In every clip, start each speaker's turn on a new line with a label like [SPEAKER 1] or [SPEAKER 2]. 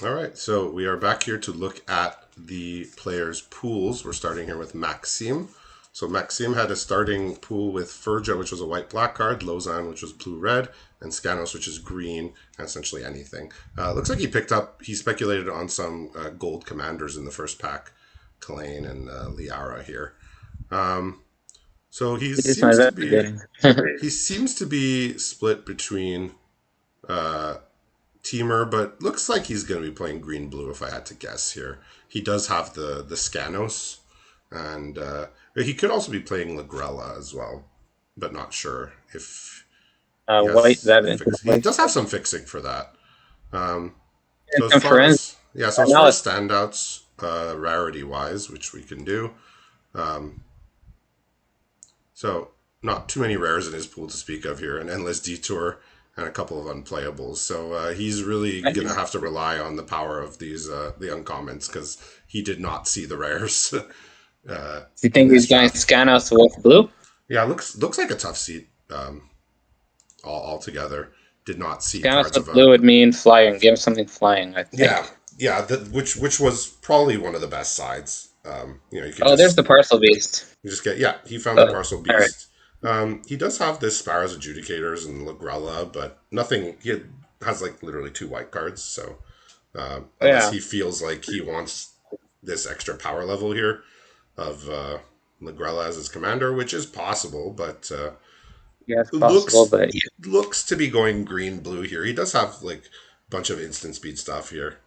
[SPEAKER 1] All right, so we are back here to look at the players' pools. We're starting here with Maxime. So Maxime had a starting pool with Ferja, which was a white-black card, Lausanne, which was blue-red, and Scanos, which is green, and essentially anything. Looks like he speculated on some gold commanders in the first pack, Kalane and Liara here. So
[SPEAKER 2] It is my investigating.
[SPEAKER 1] he seems to be split between Teamer, but looks like he's going to be playing green blue if I had to guess here. He does have the Scanos, and he could also be playing Lagrella as well, but not sure if he
[SPEAKER 2] White
[SPEAKER 1] has
[SPEAKER 2] that into the
[SPEAKER 1] he
[SPEAKER 2] white
[SPEAKER 1] does have some fixing for that. Um,
[SPEAKER 2] and
[SPEAKER 1] so as
[SPEAKER 2] some
[SPEAKER 1] far
[SPEAKER 2] forensic
[SPEAKER 1] as
[SPEAKER 2] analysis.
[SPEAKER 1] standouts, rarity wise, which we can do, so not too many rares in his pool to speak of here. An endless detour and a couple of unplayables. So he's really gonna have to rely on the power of these the uncommons because he did not see the rares
[SPEAKER 2] Do you
[SPEAKER 1] in
[SPEAKER 2] think
[SPEAKER 1] this
[SPEAKER 2] he's going
[SPEAKER 1] draft.
[SPEAKER 2] Scanos with blue?
[SPEAKER 1] Yeah, looks like a tough seat altogether. Did not see
[SPEAKER 2] Scanos
[SPEAKER 1] cards
[SPEAKER 2] with
[SPEAKER 1] of a
[SPEAKER 2] blue would mean flying. Give him something flying, I
[SPEAKER 1] yeah
[SPEAKER 2] think.
[SPEAKER 1] which was probably one of the best sides. You could
[SPEAKER 2] Oh, there's
[SPEAKER 1] just
[SPEAKER 2] the parcel beast.
[SPEAKER 1] get he found the
[SPEAKER 2] Oh,
[SPEAKER 1] parcel
[SPEAKER 2] all right.
[SPEAKER 1] beast. He does have this Sparrow's Adjudicators and Lagrella, but nothing. Has like literally two white cards, so
[SPEAKER 2] Oh,
[SPEAKER 1] unless
[SPEAKER 2] yeah.
[SPEAKER 1] he feels like he wants this extra power level here of Lagrella as his commander, which is possible, but
[SPEAKER 2] Yeah, it's possible,
[SPEAKER 1] looks
[SPEAKER 2] but yeah.
[SPEAKER 1] looks to be going green blue here. He does have like a bunch of instant speed stuff here.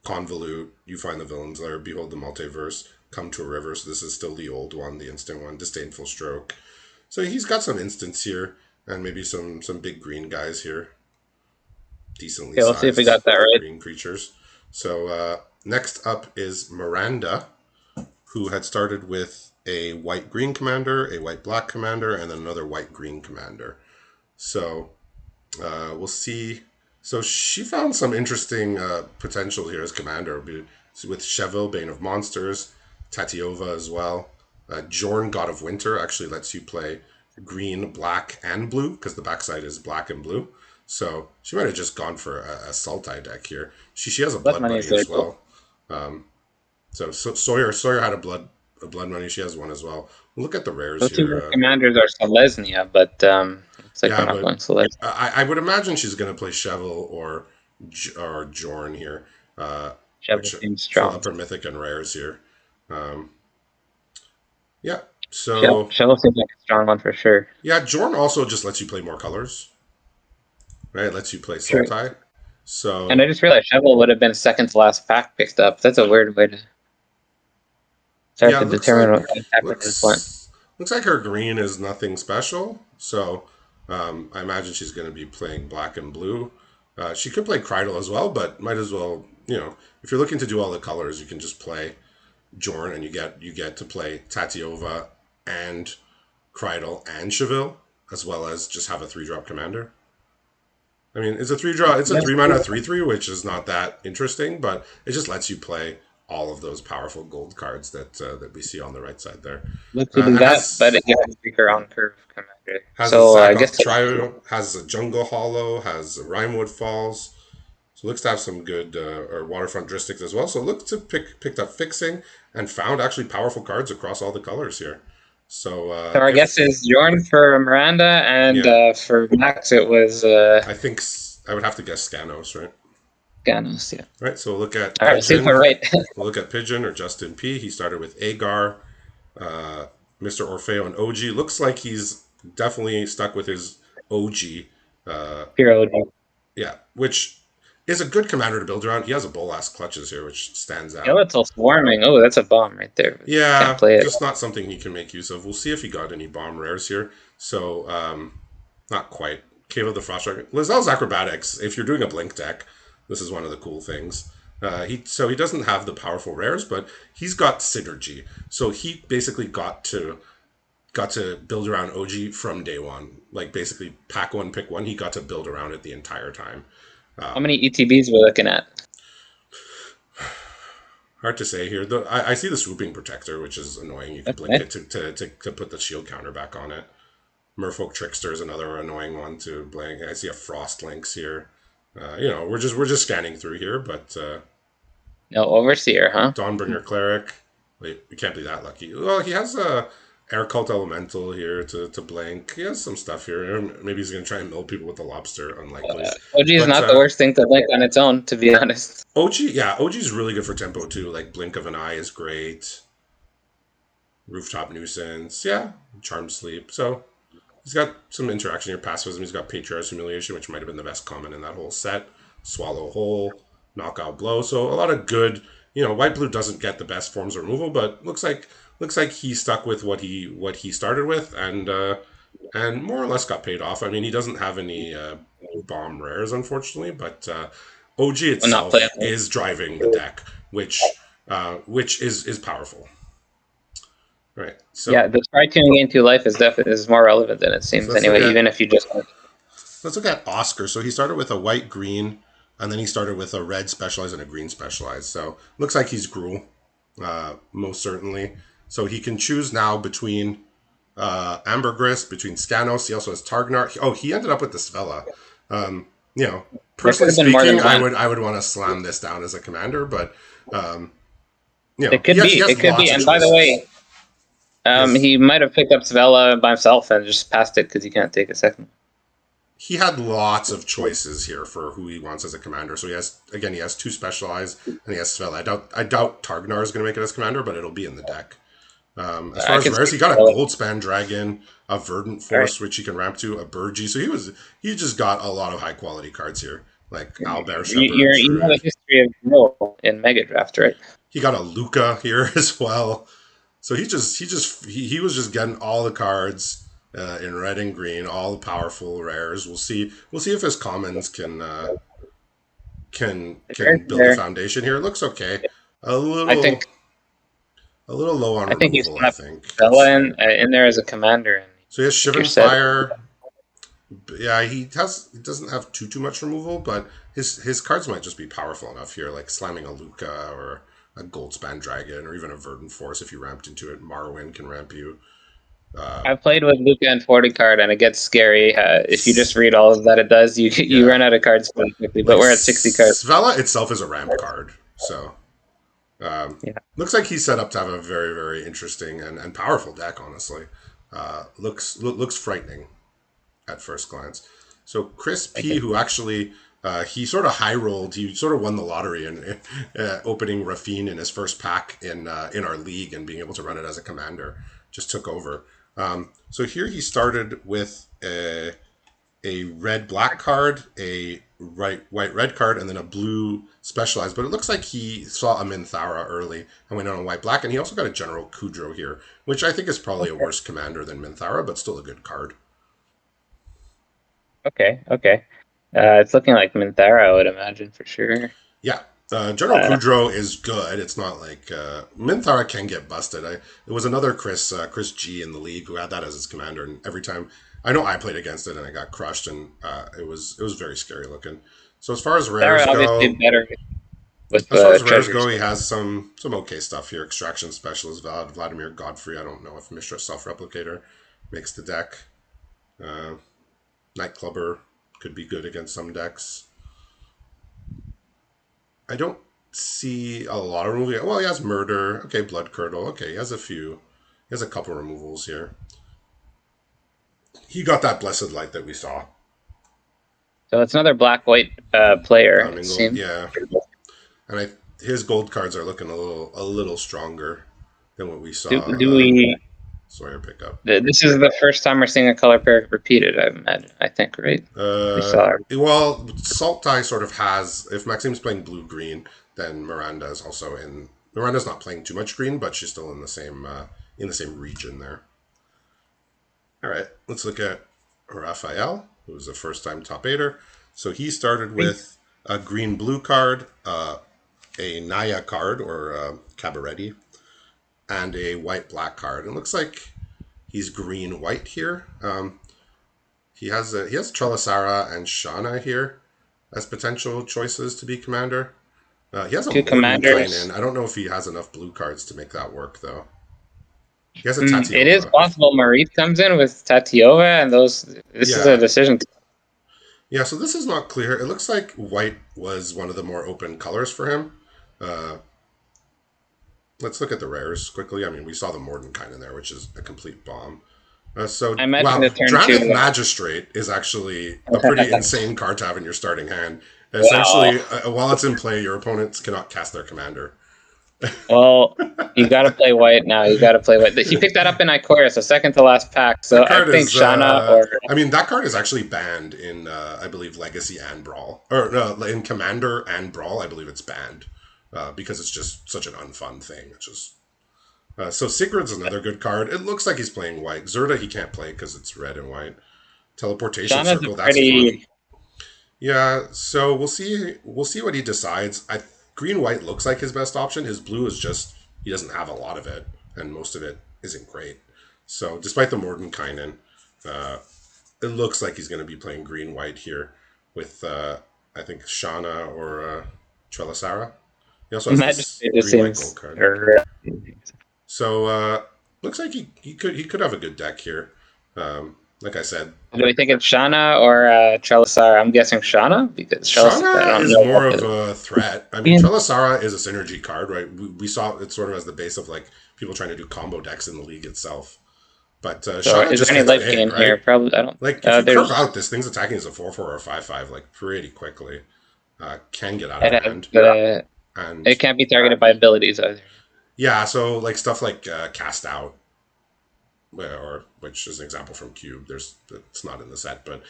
[SPEAKER 1] Convolute, you find the villains there, behold the multiverse, come to a river. So this is still the old one, the instant one, disdainful stroke. So he's got some instants here, and maybe some big green guys here, decently
[SPEAKER 2] Okay, we'll see if we
[SPEAKER 1] sized
[SPEAKER 2] got that right.
[SPEAKER 1] green creatures. So next up is Miranda, who had started with a white green commander, a white black commander, and then another white green commander. So we'll see. So she found some interesting potential here as commander with Cheville, Bane of Monsters, Tatiova as well. Jorn, God of Winter, actually lets you play green, black, and blue because the backside is black and blue. So she might have just gone for a Sultai deck here. She has a
[SPEAKER 2] Blood
[SPEAKER 1] Blood
[SPEAKER 2] money
[SPEAKER 1] Money
[SPEAKER 2] is there
[SPEAKER 1] as
[SPEAKER 2] too.
[SPEAKER 1] well. So Sawyer had a Blood Money. She has one as well. Look at the rares
[SPEAKER 2] Those two
[SPEAKER 1] here.
[SPEAKER 2] red commanders are Selesnya, but looks like we're
[SPEAKER 1] Yeah,
[SPEAKER 2] not
[SPEAKER 1] but
[SPEAKER 2] going Selesnya.
[SPEAKER 1] I would imagine she's going to play Cheville or Jorn here,
[SPEAKER 2] Shovel
[SPEAKER 1] which
[SPEAKER 2] seems
[SPEAKER 1] for
[SPEAKER 2] strong.
[SPEAKER 1] upper mythic and rares here. Um, yeah,
[SPEAKER 2] Shovel,
[SPEAKER 1] so
[SPEAKER 2] Shovel seems like a strong one for sure.
[SPEAKER 1] yeah, Jorn also just lets you play more colors, right? It lets you play
[SPEAKER 2] True.
[SPEAKER 1] Sultai.
[SPEAKER 2] And I
[SPEAKER 1] So
[SPEAKER 2] just realized Shovel would have been second to last pack picked up. That's a weird way to start
[SPEAKER 1] yeah,
[SPEAKER 2] to determine what Captain just went.
[SPEAKER 1] looks like her green is nothing special. So I imagine she's going to be playing black and blue. She could play Krydle as well, but might as well, if you're looking to do all the colors, you can just play Jorn, and you get to play Tatiova and Krydle and Cheville, as well as just have a 3-drop commander. I mean, it's a
[SPEAKER 2] That's
[SPEAKER 1] 3 mana
[SPEAKER 2] true.
[SPEAKER 1] 3/3, which is not that interesting, but it just lets you play all of those powerful gold cards that we see on the right side there,
[SPEAKER 2] Lets you do
[SPEAKER 1] and
[SPEAKER 2] that, but it has to pick your own curve commander.
[SPEAKER 1] has a
[SPEAKER 2] So I
[SPEAKER 1] Sack-off
[SPEAKER 2] guess
[SPEAKER 1] Trio, has a Jungle Hollow, has a Rimewood Falls. So looks to have some good or waterfront dristics as well. So look to picked up fixing and found actually powerful cards across all the colors here. So
[SPEAKER 2] so our guess
[SPEAKER 1] if
[SPEAKER 2] is Jorn for Miranda, and
[SPEAKER 1] yeah,
[SPEAKER 2] for Max it was
[SPEAKER 1] I think I would have to guess Scanos, right?
[SPEAKER 2] Ganos. Yeah.
[SPEAKER 1] Right. So we'll look at
[SPEAKER 2] All right, we'll see if we're
[SPEAKER 1] Pigeon.
[SPEAKER 2] right.
[SPEAKER 1] We'll look at Pigeon or Justin P. He started with Agar, Mr. Orfeo, and OG. Looks like he's definitely stuck with his OG.
[SPEAKER 2] Hero.
[SPEAKER 1] Yeah, which is a good commander to build around. He has a Bolas Clutches here, which stands out.
[SPEAKER 2] Skeletal swarming. Oh, that's a bomb right there. Can't
[SPEAKER 1] Yeah,
[SPEAKER 2] play it.
[SPEAKER 1] just not something he can make use of. We'll see if he got any bomb rares here. So, not quite. Cave of the Frost Dragon. Lazelle's Acrobatics, if you're doing a Blink deck, this is one of the cool things. He doesn't have the powerful rares, but he's got synergy. So he basically got to build around OG from day one. Like basically pack one, pick one. He got to build around it the entire time.
[SPEAKER 2] How many ETBs we're looking at?
[SPEAKER 1] Hard to say here. I see the Swooping Protector, which is annoying. You can blink
[SPEAKER 2] Okay.
[SPEAKER 1] it to put the shield counter back on it. Merfolk Trickster is another annoying one to blank. I see a Frost Lynx here. We're just scanning through here, but
[SPEAKER 2] No, Overseer, huh?
[SPEAKER 1] Dawnbringer Cleric. Wait, we can't be that lucky. Well, he has a Air Cult Elemental here to blink. He has some stuff here. Maybe he's going to try and mill people with the Lobster. Unlikely.
[SPEAKER 2] OG is
[SPEAKER 1] But
[SPEAKER 2] not the worst thing to blink on its own, to be honest.
[SPEAKER 1] OG is really good for tempo too. Like Blink of an Eye is great. Rooftop Nuisance, yeah. Charm Sleep. So he's got some interaction here. Pacifism. He's got Patriarch's Humiliation, which might have been the best common in that whole set. Swallow Whole, Knockout Blow. So a lot of good. White blue doesn't get the best forms of removal, but looks like he stuck with what he started with, and more or less got paid off. I mean, he doesn't have any bomb rares, unfortunately, but OG itself is driving the deck, which is powerful. Right. So
[SPEAKER 2] yeah, the try tuning gain 2 life is more relevant than it seems anyway. Even if you just
[SPEAKER 1] let's look at Oscar. So he started with a white green, and then he started with a red specialized and a green specialized. So looks like he's Gruul, most certainly. So he can choose now between Ambergris, between Scanos. He also has Targnar. Oh, he ended up with the Svella. Personally speaking, I would want to slam this down as a commander, but
[SPEAKER 2] it could be. And by the way, he might have picked up Svella by himself and just passed it because he can't take a second.
[SPEAKER 1] He had lots of choices here for who he wants as a commander. So he has 2 specialized, and he has Svella. I doubt Targnar is going to make it as commander, but it'll be in the deck. As far as rares, he got a Goldspan Dragon, a Verdant Force, which he can ramp to, a Burgee. So he just got a lot of high quality cards here, like Owlbear Shepherd.
[SPEAKER 2] You know the history of Gruul in Megadraft, right?
[SPEAKER 1] He got a Luca here as well. So he was just getting all the cards in red and green, all the powerful rares. We'll see if his commons can build a foundation here. It looks okay. A little low on removal, I think.
[SPEAKER 2] Svella in there as a commander.
[SPEAKER 1] So he has Shivan Fire. Yeah, he doesn't have too much removal, but his cards might just be powerful enough here, like slamming a Luca or a Goldspan Dragon, or even a Verdant Force if you ramped into it. Morrowind can ramp you.
[SPEAKER 2] I've played with Luca and 40 card, and it gets scary. If you just read all of that it does, you run out of cards pretty quickly. But we're at 60 cards.
[SPEAKER 1] Svella itself is a ramp card, so looks like he's set up to have a very, very interesting and powerful deck. Honestly, looks frightening at first glance. So Chris P, who actually he sort of high rolled, he sort of won the lottery and opening Rafine in his first pack in our league and being able to run it as a commander, just took over. So here he started with a red-black card, a white-red card, and then a blue specialized. But it looks like he saw a Minthara early and went on a white-black. And he also got a General Kudro here, which I think is probably a worse commander than Minthara, but still a good card.
[SPEAKER 2] Okay. It's looking like Minthara, I would imagine, for sure.
[SPEAKER 1] Yeah. General Kudro is good. It's not like Minthara can get busted. It was another Chris G in the league who had that as his commander, and every time I know I played against it and I got crushed, and it was very scary looking. So as far as rares go, he has some okay stuff here. Extraction Specialist, Vladimir Godfrey. I don't know if Mishra Self-Replicator makes the deck. Nightclubber could be good against some decks. I don't see a lot of removal. Well, he has Murder. Okay, Blood Curdle. Okay, he has a few. He has a couple removals here. He got that Blessed Light that we saw.
[SPEAKER 2] So it's another black-white player.
[SPEAKER 1] Yeah, and his gold cards are looking a little stronger than what we saw.
[SPEAKER 2] Do we?
[SPEAKER 1] Sawyer pickup.
[SPEAKER 2] This is the first time we're seeing a color pair repeated, I imagine. I think, right?
[SPEAKER 1] Well, Sultai sort of has. If Maxime's playing blue-green, then Miranda is also in. Miranda's not playing too much green, but she's still in the same region there. All right, let's look at Raphael, who was a first-time top 8er. So he started with a green-blue card, a Naya card, or Cabaretti, and a white-black card. It looks like he's green-white here. He has Trelasara and Shana here as potential choices to be commander. He has a commanders. I don't know if he has enough blue cards to make that work, though. He has a Tatiova.
[SPEAKER 2] It is possible Marit comes in with Tatiova, and this is a decision.
[SPEAKER 1] Yeah, so this is not clear. It looks like white was one of the more open colors for him. Let's look at the rares quickly. I mean, we saw the Mordenkainen in there, which is a complete bomb.
[SPEAKER 2] I imagine
[SPEAKER 1] Wow,
[SPEAKER 2] the turn
[SPEAKER 1] Dranic
[SPEAKER 2] two.
[SPEAKER 1] Magistrate is actually a pretty insane card to have in your starting hand.
[SPEAKER 2] Wow.
[SPEAKER 1] Essentially, while it's in play, your opponents cannot cast their commander.
[SPEAKER 2] Well, you got to play white now. You got to play white. He picked that up in Ikoria, so second to last pack. So
[SPEAKER 1] That
[SPEAKER 2] I
[SPEAKER 1] card
[SPEAKER 2] think
[SPEAKER 1] is,
[SPEAKER 2] Shana or
[SPEAKER 1] I mean, that card is actually banned in, I believe, Legacy and Brawl. Or no, in Commander and Brawl, I believe it's banned. Because it's just such an unfun thing. It's just so Sigurd's another good card. It looks like he's playing white. Zerda he can't play because it's red and white. Teleportation
[SPEAKER 2] Shana's a
[SPEAKER 1] Circle, that's fun.
[SPEAKER 2] pretty.
[SPEAKER 1] Yeah, so we'll see. We'll see what he decides. Green white looks like his best option. His blue is just he doesn't have a lot of it, and most of it isn't great. So despite the Mordenkainen, it looks like he's going to be playing green white here with I think Shauna or Trelasara. He also has
[SPEAKER 2] Magic
[SPEAKER 1] this
[SPEAKER 2] it just
[SPEAKER 1] green white
[SPEAKER 2] seems.
[SPEAKER 1] gold card. So looks like he could have a good deck here. Like I said,
[SPEAKER 2] Do we think it's Shana or Trelasar? I'm guessing Shana because Trelasar. I
[SPEAKER 1] Shauna
[SPEAKER 2] don't
[SPEAKER 1] is
[SPEAKER 2] know.
[SPEAKER 1] more of a threat. I mean, Trelasara is a synergy card, right? We saw it sort of as the base of like people trying to do combo decks in the league itself. But
[SPEAKER 2] So
[SPEAKER 1] Shauna
[SPEAKER 2] is
[SPEAKER 1] just
[SPEAKER 2] there any
[SPEAKER 1] gets
[SPEAKER 2] life
[SPEAKER 1] big,
[SPEAKER 2] gain here?
[SPEAKER 1] right?
[SPEAKER 2] Probably. I don't.
[SPEAKER 1] Like if you curve
[SPEAKER 2] There's.
[SPEAKER 1] out, this thing's attacking as a 4/4 or a 5/5, like pretty quickly. Can get out of
[SPEAKER 2] It has.
[SPEAKER 1] hand, and
[SPEAKER 2] It can't be targeted by abilities either.
[SPEAKER 1] yeah, so like stuff like cast out, or which is an example from Cube. It's not in the set, but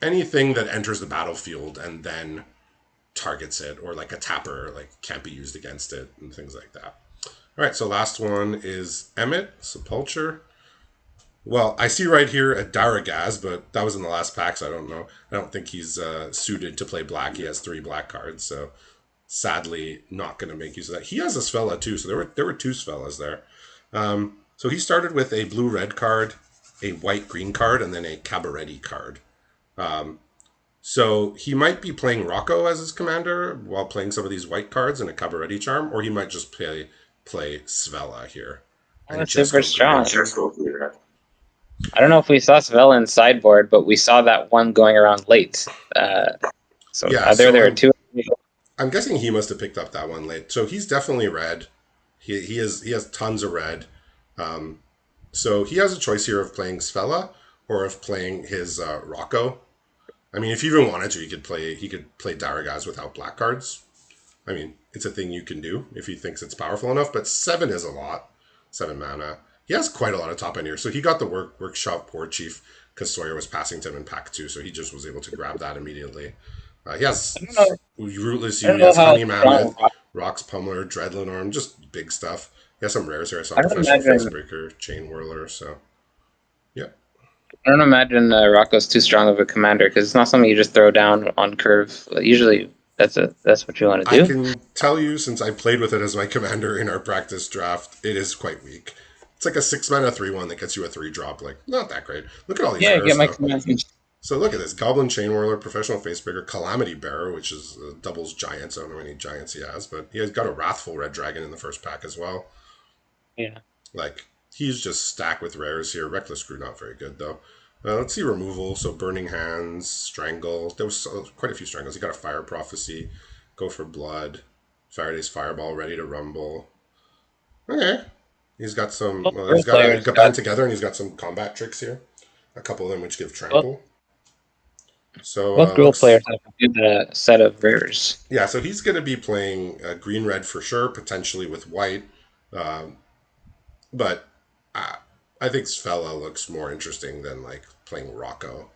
[SPEAKER 1] anything that enters the battlefield and then targets it, or like a tapper, like can't be used against it, and things like that. All right, so last one is Emmet Sepulture. Well, I see right here a Daragaz, but that was in the last pack, so I don't know. I don't think he's suited to play black. He has 3 black cards, so sadly not going to make use of that. He has a Svella too, so there were 2 Svellas there. So he started with a blue-red card, a white-green card, and then a Cabaretti card. So he might be playing Rocco as his commander while playing some of these white cards and a Cabaretti charm, or he might just play Svella here and
[SPEAKER 2] That's
[SPEAKER 1] just
[SPEAKER 2] super
[SPEAKER 1] go green
[SPEAKER 2] strong.
[SPEAKER 1] red.
[SPEAKER 2] I don't know if we saw Svella in sideboard, but we saw that one going around late. So
[SPEAKER 1] Yeah,
[SPEAKER 2] there
[SPEAKER 1] so
[SPEAKER 2] are 2.
[SPEAKER 1] I'm guessing he must have picked up that one late. So he's definitely red. He has tons of red. So he has a choice here of playing Svella or of playing his Rocco. I mean, if you even wanted to, he could play Daragaz without black cards. I mean, it's a thing you can do if he thinks it's powerful enough, but 7 is a lot. 7 mana. He has quite a lot of top end here. So he got the Workshop War Chief because Sawyer was passing to him in pack 2, so he just was able to grab that immediately. He has Rootless
[SPEAKER 2] I
[SPEAKER 1] U,
[SPEAKER 2] don't
[SPEAKER 1] he
[SPEAKER 2] know
[SPEAKER 1] has
[SPEAKER 2] how
[SPEAKER 1] Honey
[SPEAKER 2] strong.
[SPEAKER 1] Mammoth, Rocks Pummeler, Dreadlin Arm, just big stuff. He has some rares here. I saw
[SPEAKER 2] I don't
[SPEAKER 1] Professional
[SPEAKER 2] imagine.
[SPEAKER 1] Facebreaker, Chain Whirler, so yeah.
[SPEAKER 2] I don't imagine Rocco's too strong of a commander because it's not something you just throw down on curve. Usually, that's what you want to
[SPEAKER 1] I
[SPEAKER 2] do.
[SPEAKER 1] can tell you, since I played with it as my commander in our practice draft, it is quite weak. It's like a 6 mana 3/1 that gets you a 3 drop. Like, not that great. Look at all these
[SPEAKER 2] Yeah, get
[SPEAKER 1] rares,
[SPEAKER 2] my
[SPEAKER 1] though.
[SPEAKER 2] command.
[SPEAKER 1] So look at this. Goblin Chain Whirler, Professional Facebreaker, Calamity Bearer, which is doubles Giants. I don't know how many Giants he has, but he has got a Wrathful Red Dragon in the first pack as well.
[SPEAKER 2] Yeah.
[SPEAKER 1] Like, he's just stacked with rares here. Reckless Screw, not very good, though. Let's see removal. So Burning Hands, Strangle. There was quite a few Strangles. He got a Fire Prophecy, Go for Blood, Faraday's Fireball, Ready to Rumble. Okay. He's got some, he's got a band together, and he's got some combat tricks here. A couple of them which give Trample. So
[SPEAKER 2] Both Gruul
[SPEAKER 1] looks
[SPEAKER 2] players have a good set of rares.
[SPEAKER 1] yeah. So he's going to be playing green red for sure, potentially with white, but I think Svella looks more interesting than like playing Rocco.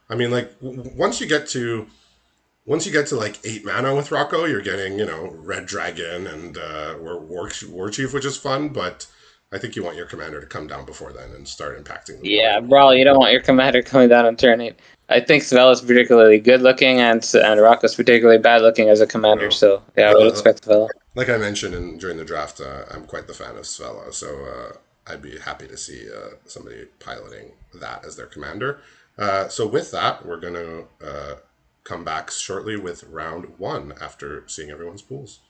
[SPEAKER 1] I mean, like once you get to like 8 mana with Rocco, you're getting Red Dragon and War Chief, which is fun, but I think you want your commander to come down before then and start impacting the board.
[SPEAKER 2] Yeah, Brawl, you don't want your commander coming down on turn 8. I think Svella's particularly good looking, and Rocco's particularly bad looking as a commander. So yeah, I would expect Svella.
[SPEAKER 1] Like I mentioned during the draft, I'm quite the fan of Svella, so I'd be happy to see somebody piloting that as their commander. So with that, we're going to come back shortly with round 1 after seeing everyone's pools.